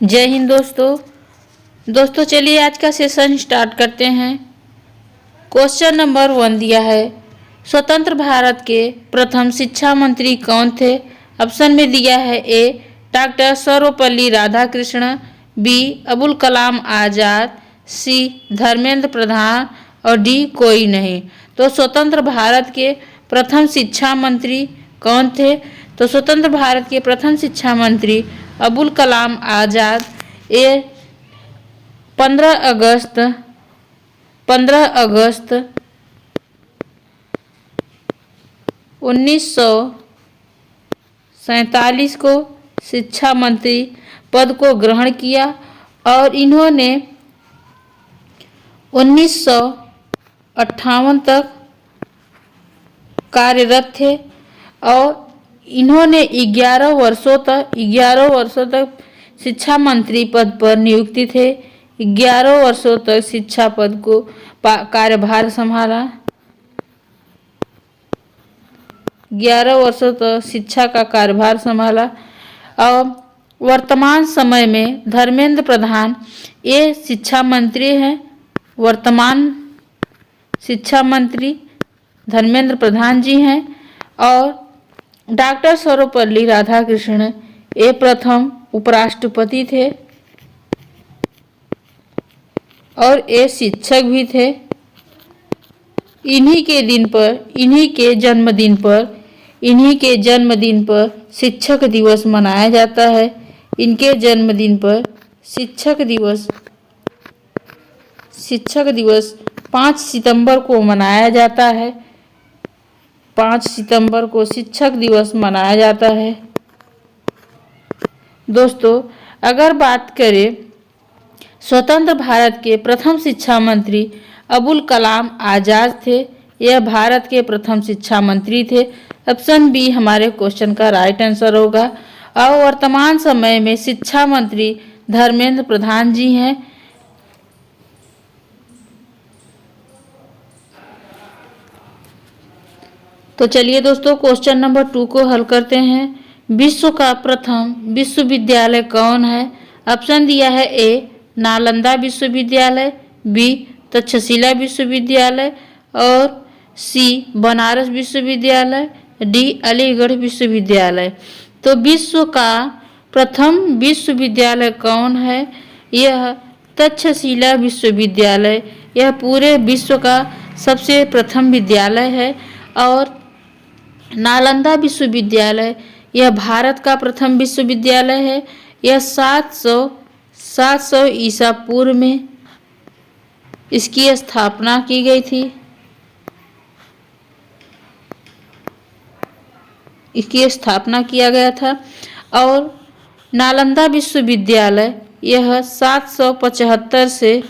जय हिंद दोस्तों चलिए आज का सेशन स्टार्ट करते हैं। क्वेश्चन नंबर 1 दिया है, स्वतंत्र भारत के प्रथम शिक्षा मंत्री कौन थे? ऑप्शन में दिया है ए डॉक्टर सर्वपल्ली राधाकृष्णन, बी अबुल कलाम आजाद, सी धर्मेंद्र प्रधान और डी कोई नहीं। तो स्वतंत्र भारत के प्रथम शिक्षा मंत्री कौन थे? तो स्वतंत्र भारत के प्रथम शिक्षा मंत्री अबुल कलाम आजाद। ये 15 अगस्त 1947 को शिक्षा मंत्री पद को ग्रहण किया और इन्होंने 1958 तक कार्यरत थे और इन्होंने 11 वर्षों तक शिक्षा मंत्री पद पर नियुक्ति थे। 11 वर्षों तक शिक्षा पद को कार्यभार संभाला। 11 वर्षों तक शिक्षा का कार्यभार संभाला और वर्तमान समय में धर्मेंद्र प्रधान ये शिक्षा मंत्री हैं। वर्तमान शिक्षा मंत्री धर्मेंद्र प्रधान जी हैं और डॉक्टर सर्वपल्ली राधाकृष्णन ये प्रथम उपराष्ट्रपति थे और ये शिक्षक भी थे। इन्हीं के जन्मदिन पर शिक्षक दिवस मनाया जाता है। इनके जन्मदिन पर शिक्षक दिवस 5 सितंबर को मनाया जाता है। 5 सितंबर को शिक्षक दिवस मनाया जाता है। दोस्तों अगर बात करें स्वतंत्र भारत के प्रथम शिक्षा मंत्री अबुल कलाम आजाद थे। यह भारत के प्रथम शिक्षा मंत्री थे। ऑप्शन बी हमारे क्वेश्चन का राइट आंसर होगा। और वर्तमान समय में शिक्षा मंत्री धर्मेंद्र प्रधान जी हैं। तो चलिए दोस्तों क्वेश्चन नंबर 2 को हल करते हैं। विश्व का प्रथम विश्वविद्यालय कौन है? ऑप्शन दिया है ए नालंदा विश्वविद्यालय, बी तक्षशिला विश्वविद्यालय और सी बनारस विश्वविद्यालय, डी अलीगढ़ विश्वविद्यालय। तो विश्व का प्रथम विश्वविद्यालय कौन है? यह तक्षशिला विश्वविद्यालय। यह पूरे विश्व का सबसे प्रथम विद्यालय है। और नालंदा विश्वविद्यालय यह भारत का प्रथम विश्वविद्यालय है। यह 700 ईसा पूर्व में इसकी स्थापना की गई थी। इसकी स्थापना किया गया था। और नालंदा विश्वविद्यालय यह 775 से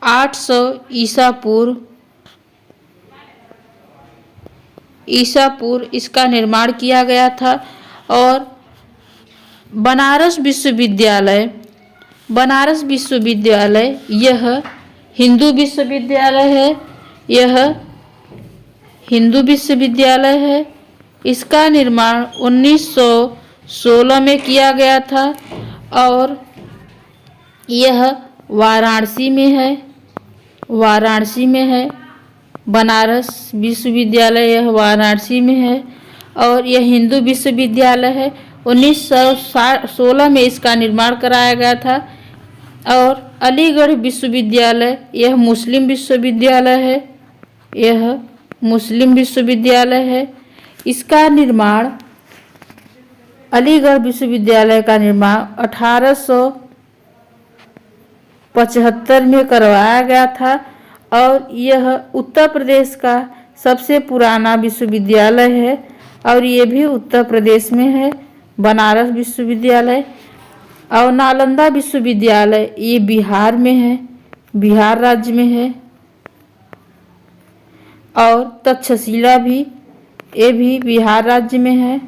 800 ईसा पूर्व इसका निर्माण किया गया था। और बनारस विश्वविद्यालय यह हिंदू विश्वविद्यालय है। इसका निर्माण 1916 में किया गया था और यह वाराणसी में है। बनारस विश्वविद्यालय यह वाराणसी में है और यह हिंदू विश्वविद्यालय है। 1916 में इसका निर्माण कराया गया था। और अलीगढ़ विश्वविद्यालय यह मुस्लिम विश्वविद्यालय है। इसका निर्माण अलीगढ़ विश्वविद्यालय का निर्माण 1875 में करवाया गया था और यह उत्तर प्रदेश का सबसे पुराना विश्वविद्यालय है और ये भी उत्तर प्रदेश में है। बनारस विश्वविद्यालय और नालंदा विश्वविद्यालय ये बिहार में है, बिहार राज्य में है। और तक्षशिला भी ये भी बिहार राज्य में है।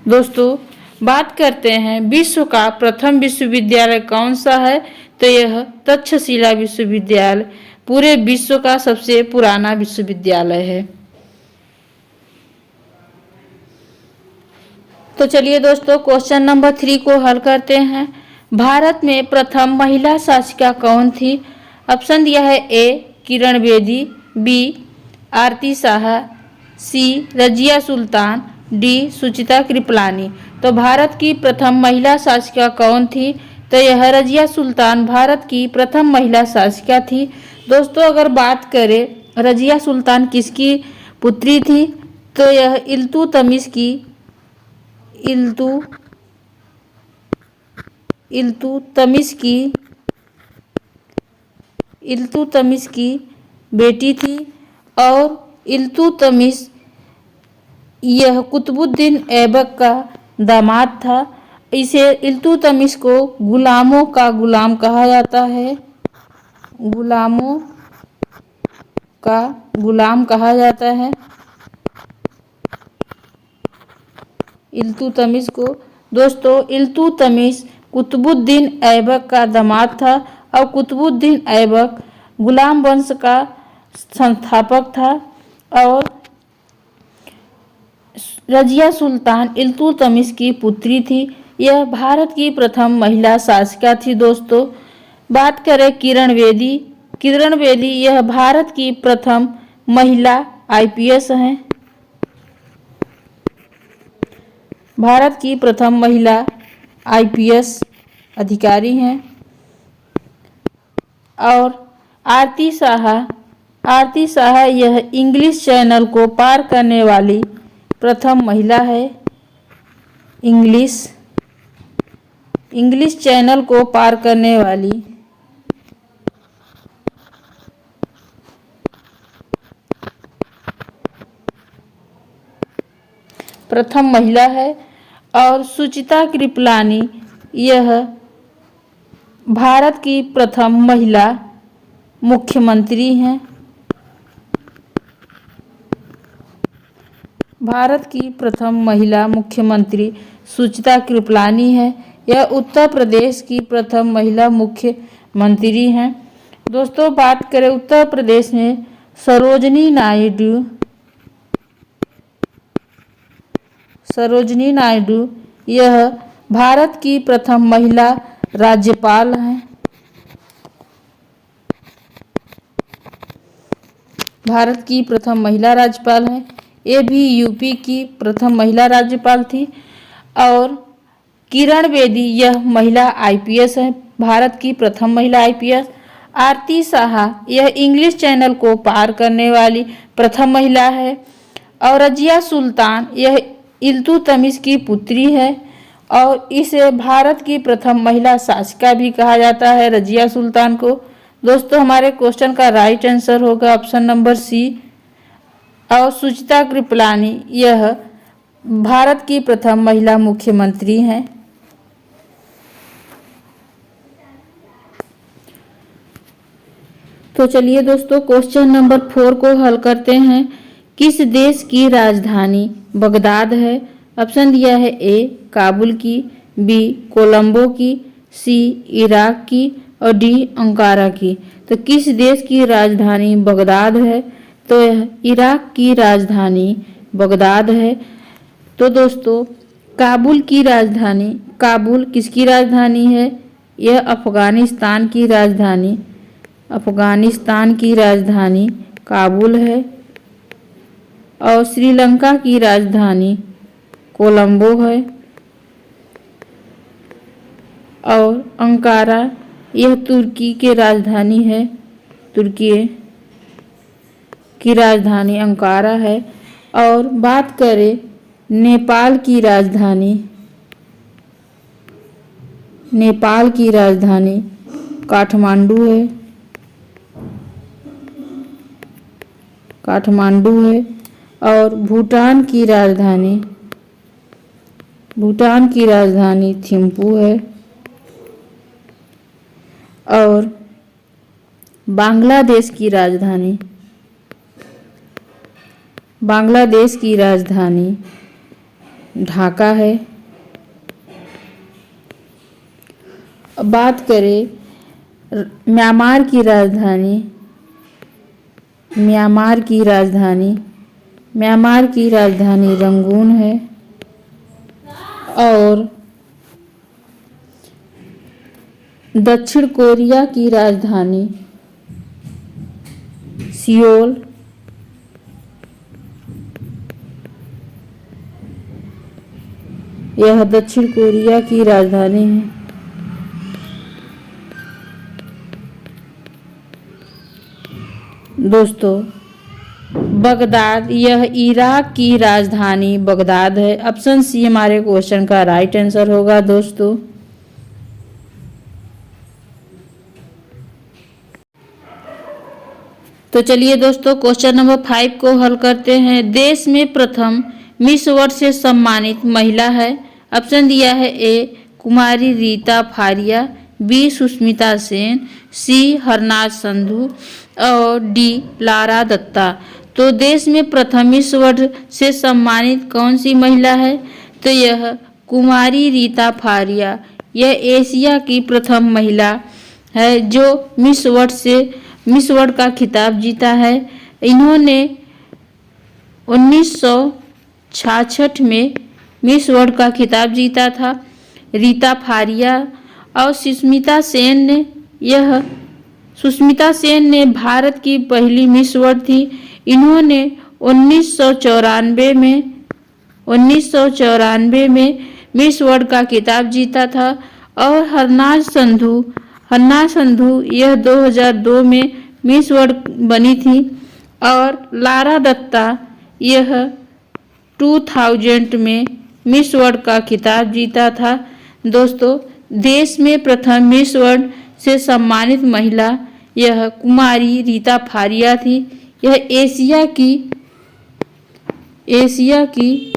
दोस्तों बात करते हैं विश्व का प्रथम विश्वविद्यालय कौन सा है? तो यह तक्षशिला विश्वविद्यालय पूरे विश्व का सबसे पुराना विश्वविद्यालय है। तो चलिए दोस्तों क्वेश्चन नंबर 3 को हल करते हैं। भारत में प्रथम महिला शासिका कौन थी? ऑप्शन दिया है ए किरण बेदी, बी आरती शाह, सी रजिया सुल्तान, डी सुचिता कृपलानी। तो भारत की प्रथम महिला शासिका कौन थी? तो यह रजिया सुल्तान भारत की प्रथम महिला शासिका थी। दोस्तों अगर बात करें रजिया सुल्तान किसकी पुत्री थी, तो यह इल्तुतमिश की इल्तुतमिश की बेटी थी। और इल्तुतमिश यह कुतुबुद्दीन ऐबक का दामाद था। इसे इल्तुतमिश को गुलामों का गुलाम कहा जाता है, गुलामों का गुलाम कहा जाता है इल्तुतमिश को। दोस्तों इल्तुतमिश कुतुबुद्दीन ऐबक का दामाद था और कुतुबुद्दीन ऐबक गुलाम वंश का संस्थापक था। और रजिया सुल्तान इल्तुतमिश की पुत्री थी। यह भारत की प्रथम महिला शासिका थी। दोस्तों बात करें किरण बेदी यह भारत की प्रथम महिला आईपीएस हैं, भारत की प्रथम महिला आईपीएस अधिकारी हैं। और आरती शाह यह इंग्लिश चैनल को पार करने वाली प्रथम महिला है, इंग्लिश चैनल को पार करने वाली प्रथम महिला है। और सुचिता कृपलानी यह भारत की प्रथम महिला मुख्यमंत्री हैं, भारत की प्रथम महिला मुख्यमंत्री सुचिता कृपलानी है। यह उत्तर प्रदेश की प्रथम महिला मुख्यमंत्री हैं। दोस्तों बात करें उत्तर प्रदेश में सरोजिनी नायडू यह भारत की प्रथम महिला राज्यपाल हैं, भारत की प्रथम महिला राज्यपाल हैं। ये भी यूपी की प्रथम महिला राज्यपाल थी। और किरण बेदी यह महिला आईपीएस है, भारत की प्रथम महिला आईपीएस। आरती शाह यह इंग्लिश चैनल को पार करने वाली प्रथम महिला है। और रजिया सुल्तान यह इल्तुतमिश की पुत्री है और इसे भारत की प्रथम महिला शासिका भी कहा जाता है, रजिया सुल्तान को। दोस्तों हमारे क्वेश्चन का राइट आंसर होगा ऑप्शन नंबर सी। और सुचिता कृपलानी यह भारत की प्रथम महिला मुख्यमंत्री हैं। तो चलिए दोस्तों क्वेश्चन नंबर 4 को हल करते हैं। किस देश की राजधानी बगदाद है? ऑप्शन दिया है ए काबुल की, बी कोलंबो की, सी इराक की और डी अंकारा की। तो किस देश की राजधानी बगदाद है? तो यह इराक की राजधानी बगदाद है। तो दोस्तों काबुल की राजधानी, काबुल किसकी राजधानी है? यह अफगानिस्तान की राजधानी काबुल है। और श्रीलंका की राजधानी कोलंबो है। और अंकारा यह तुर्की की राजधानी है, तुर्की की राजधानी अंकारा है। और बात करें नेपाल की राजधानी काठमांडू है। और भूटान की राजधानी थिम्पू है। और बांग्लादेश की राजधानी ढाका है। बात करें म्यांमार की राजधानी रंगून है। और दक्षिण कोरिया की राजधानी सियोल। यह दक्षिण कोरिया की राजधानी है। दोस्तों, बगदाद, यह इराक की राजधानी बगदाद है। ऑप्शन सी हमारे क्वेश्चन का राइट आंसर होगा दोस्तों। तो चलिए दोस्तों, क्वेश्चन नंबर 5 को हल करते हैं। देश में प्रथम मिस वर्ल्ड से सम्मानित महिला है। ऑप्शन दिया है ए कुमारी रीता फारिया, बी सुष्मिता सेन, सी हरनाज संधू और डी लारा दत्ता। तो देश में प्रथम मिस वर्ल्ड से सम्मानित कौन सी महिला है? तो यह कुमारी रीता फारिया। यह एशिया की प्रथम महिला है जो मिस वर्ल्ड का खिताब जीता है। इन्होंने 1966 में मिस वर्ल्ड का खिताब जीता था। रीता फारिया और सुष्मिता सेन ने भारत की पहली मिस वर्ल्ड थी। इन्होंने 1994 में मिस वर्ल्ड का खिताब जीता था। और हरनाज संधू यह 2002 में मिस वर्ल्ड बनी थी। और लारा दत्ता यह 2000 में मिस वर्ल्ड का खिताब जीता था। दोस्तों, देश में प्रथम मिस वर्ल्ड से सम्मानित महिला यह कुमारी रीता फारिया थी। यह एशिया की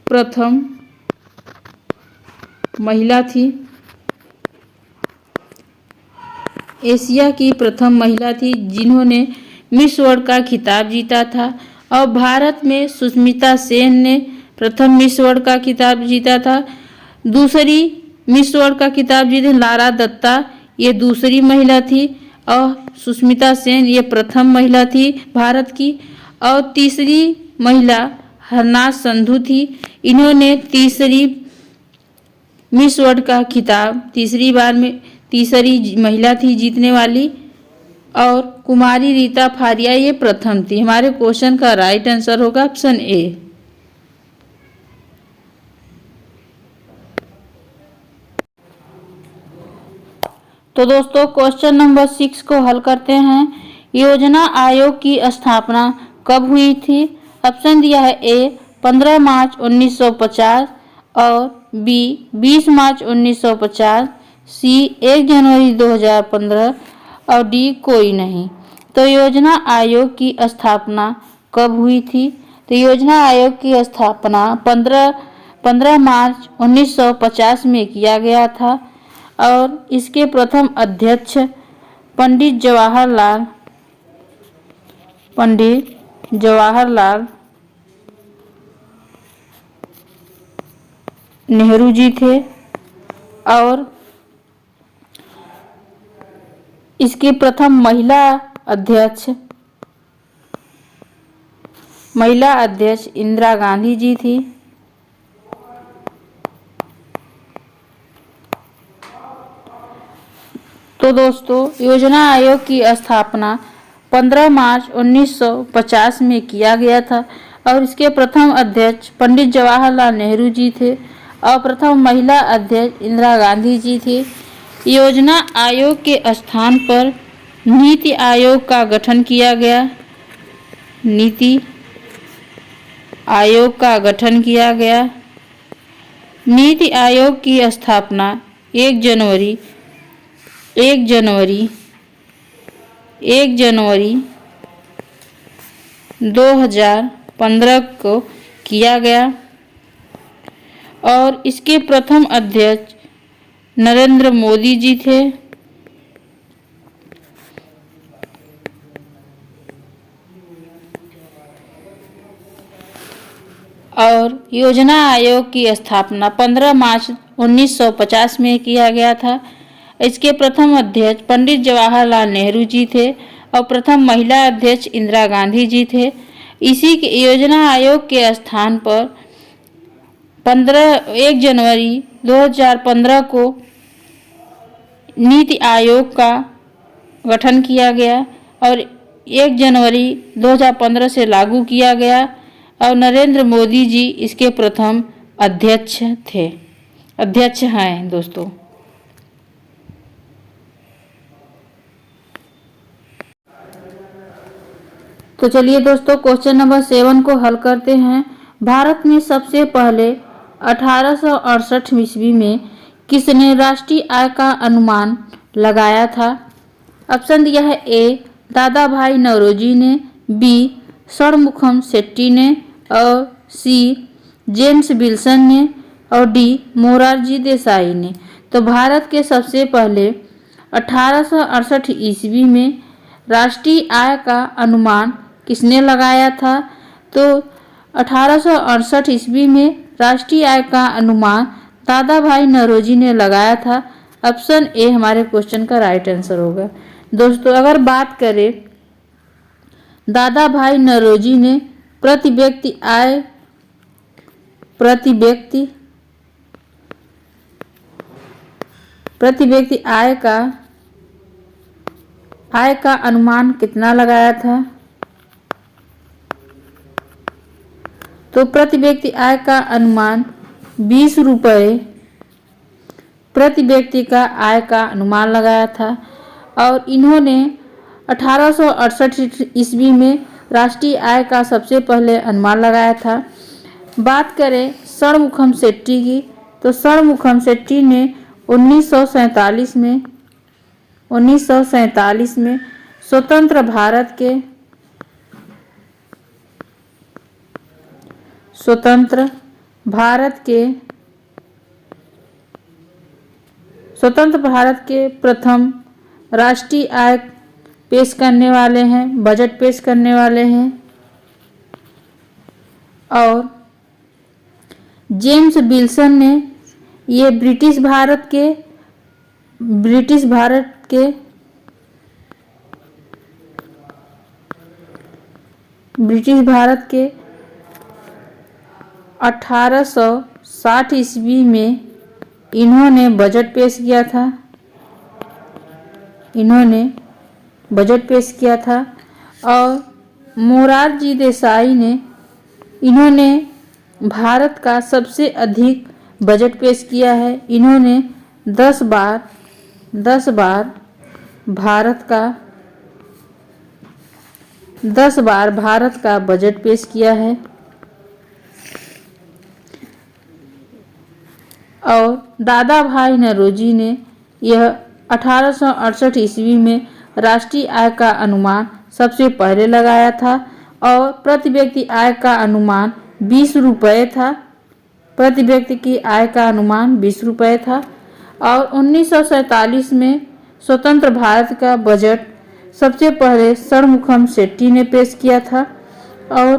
प्रथम महिला थी। एशिया की प्रथम महिला थी जिन्होंने मिस वर्ल्ड का खिताब जीता था। और भारत में सुष्मिता सेन ने प्रथम मिस वर्ल्ड का खिताब जीता था। दूसरी मिस वर्ल्ड का खिताब जीते लारा दत्ता, ये दूसरी महिला थी। और सुष्मिता सेन ये प्रथम महिला थी भारत की। और तीसरी महिला हरनाज संधू थी। इन्होंने तीसरी मिस वर्ल्ड का खिताब तीसरी महिला थी जीतने वाली। और कुमारी रीता फारिया ये प्रथम थी। हमारे क्वेश्चन का राइट आंसर होगा ऑप्शन ए। तो दोस्तों, क्वेश्चन नंबर 6 को हल करते हैं। योजना आयोग की स्थापना कब हुई थी? ऑप्शन दिया है ए 15 मार्च 1950 और बी 20 मार्च 1950, सी 1 जनवरी 2015 और डी कोई नहीं। तो योजना आयोग की स्थापना कब हुई थी? तो योजना आयोग की स्थापना 15 मार्च 1950 में किया गया था। और इसके प्रथम अध्यक्ष पंडित जवाहरलाल नेहरू जी थे। और इसकी प्रथम महिला अध्यक्ष इंदिरा गांधी जी थी। तो दोस्तों, योजना आयोग की स्थापना 15 मार्च 1950 में किया गया था। और इसके प्रथम अध्यक्ष पंडित जवाहरलाल नेहरू जी थे। और प्रथम महिला अध्यक्ष इंदिरा गांधी जी थी। योजना आयोग के स्थान पर नीति आयोग का गठन किया गया। नीति आयोग का गठन किया गया। नीति आयोग की स्थापना 1 जनवरी 2015 को किया गया। और इसके प्रथम अध्यक्ष नरेंद्र मोदी जी थे। और योजना आयोग की स्थापना 15 मार्च 1950 में किया गया था। इसके प्रथम अध्यक्ष पंडित जवाहरलाल नेहरू जी थे। और प्रथम महिला अध्यक्ष इंदिरा गांधी जी थे। इसी के योजना आयोग के स्थान पर 1 जनवरी 2015 को नीति आयोग का गठन किया गया और 1 जनवरी 2015 से लागू किया गया और नरेंद्र मोदी जी इसके प्रथम अध्यक्ष हैं दोस्तों। तो चलिए दोस्तों क्वेश्चन नंबर 7 को हल करते हैं। भारत में सबसे पहले 1868 ईस्वी में किसने राष्ट्रीय आय का अनुमान लगाया था? ऑप्शन दिया है ए दादा भाई नौरोजी ने, बी षणमुखम शेट्टी ने और सी जेम्स विल्सन ने और डी मोरारजी देसाई ने। तो भारत के सबसे पहले 1868 ईस्वी में राष्ट्रीय आय का अनुमान किसने लगाया था? तो 1868 ईस्वी में राष्ट्रीय आय का अनुमान दादा भाई नौरोजी ने लगाया था। ऑप्शन ए हमारे क्वेश्चन का राइट आंसर होगा। दोस्तों अगर बात करें दादा भाई नौरोजी ने प्रति व्यक्ति आय का अनुमान कितना लगाया था? तो प्रति व्यक्ति आय का अनुमान 20 रुपये प्रति व्यक्ति का आय का अनुमान लगाया था और इन्होंने 1868 ईस्वी में राष्ट्रीय आय का सबसे पहले अनुमान लगाया था। बात करें षणमुखम शेट्टी की, तो षणमुखम शेट्टी ने 1947 में स्वतंत्र भारत के प्रथम राष्ट्रीय आय पेश करने वाले हैं, बजट पेश करने वाले हैं। और जेम्स विल्सन ने ये ब्रिटिश भारत के 1860 ईस्वी में इन्होंने बजट पेश किया था और मोरारजी देसाई ने इन्होंने भारत का सबसे अधिक बजट पेश किया है। इन्होंने 10 बार भारत का बजट पेश किया है। और दादा भाई नौरोजी ने यह 1868 ईस्वी में राष्ट्रीय आय का अनुमान सबसे पहले लगाया था और प्रति व्यक्ति आय का अनुमान 20 रुपये था। प्रति व्यक्ति की आय का अनुमान 20 रुपये था। और 1947 में स्वतंत्र भारत का बजट सबसे पहले षणमुखम शेट्टी ने पेश किया था और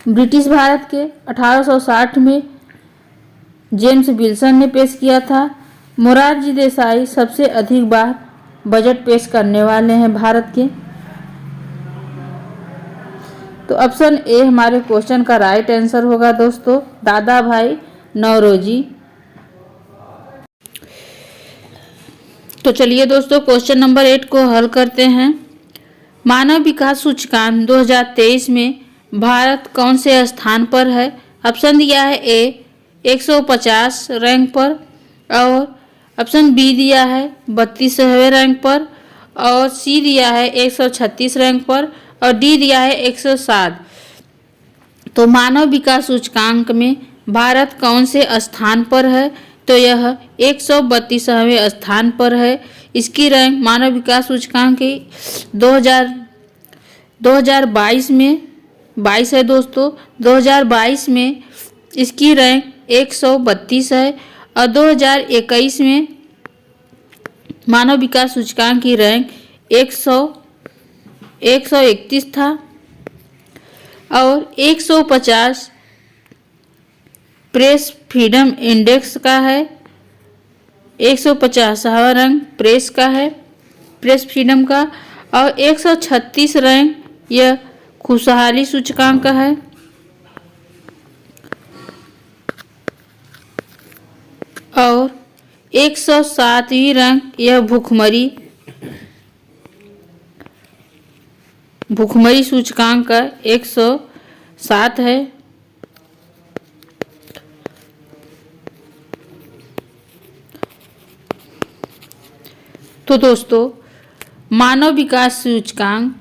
ब्रिटिश भारत के 1860 में जेम्स विल्सन ने पेश किया था। मोरारजी देसाई सबसे अधिक बार बजट पेश करने वाले हैं भारत के। तो ऑप्शन ए हमारे क्वेश्चन का राइट आंसर होगा दोस्तों, दादा भाई नौरोजी। तो चलिए दोस्तों क्वेश्चन नंबर 8 को हल करते हैं। मानव विकास सूचकांक 2023 में भारत कौन से स्थान पर है? ऑप्शन दिया है ए 150 रैंक पर और ऑप्शन बी दिया है 32वें रैंक पर और सी दिया है 136 रैंक पर और डी दिया है 107। तो मानव विकास सूचकांक में भारत कौन से स्थान पर है? तो यह 132वें स्थान पर है। इसकी रैंक मानव विकास सूचकांक की 2022 में 22 है दोस्तों। 2022 में इसकी रैंक 132 है और 2021 में मानव विकास सूचकांक की रैंक 131 था और 150 प्रेस फ्रीडम इंडेक्स का है। 150वां रैंक प्रेस का है, प्रेस फ्रीडम का, और 136 रैंक यह खुशहाली सूचकांक का है। और 107वीं रैंक यह भुखमरी सूचकांक का 107 है। तो दोस्तों मानव विकास सूचकांक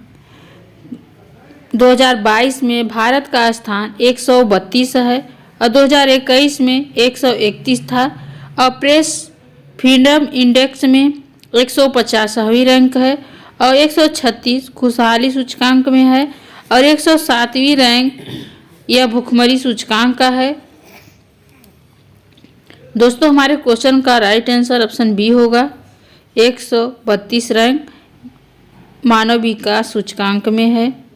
2022 में भारत का स्थान 132 है और 2021 में 131 था और प्रेस फ्रीडम इंडेक्स में 150वीं रैंक है और 136 खुशहाली सूचकांक में है और 107वीं रैंक यह भुखमरी सूचकांक का है। दोस्तों हमारे क्वेश्चन का राइट आंसर ऑप्शन बी होगा। 132 रैंक मानव विकास सूचकांक में है।